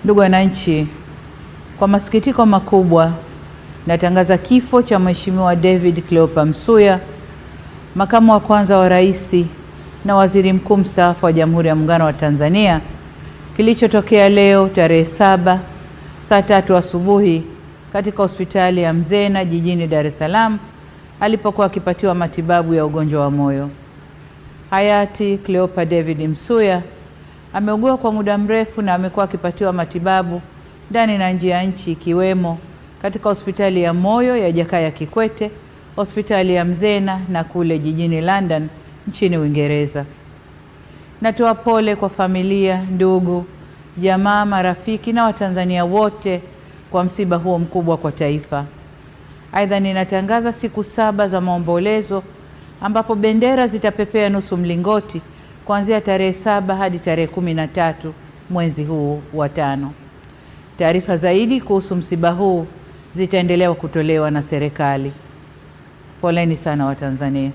Ndugu wananchi, kwa masikitiko makubwa natangaza kifo cha Mheshimiwa David Cleopa Msuya, makamu wa kwanza wa rais na waziri mkuu mstaafu wa Jamhuri ya Muungano wa Tanzania, kilichotokea leo tarehe 7 saa 3 asubuhi katika hospitali ya Mzena jijini Dar es Salaam alipokuwa akipatiwa matibabu ya ugonjwa wa moyo. Hayati Cleopa David Msuya ameugua kwa muda mrefu na amekuwa akipatiwa matibabu ndani na nje ya nchi, ikiwemo katika hospitali ya moyo ya Jakaya Kikwete, hospitali ya Mzena na kule jijini London nchini Uingereza. Natoa pole kwa familia, ndugu, jamaa, marafiki na Watanzania wote kwa msiba huo mkubwa kwa taifa. Aidha, ninatangaza siku 7 za maombolezo ambapo bendera zitapepea nusu mlingoti kuanzia tarehe 7 hadi tarehe 13 mwezi huu wa 5. Taarifa zaidi kuhusu msiba huu zitaendelea kutolewa na serikali. Poleni sana Watanzania.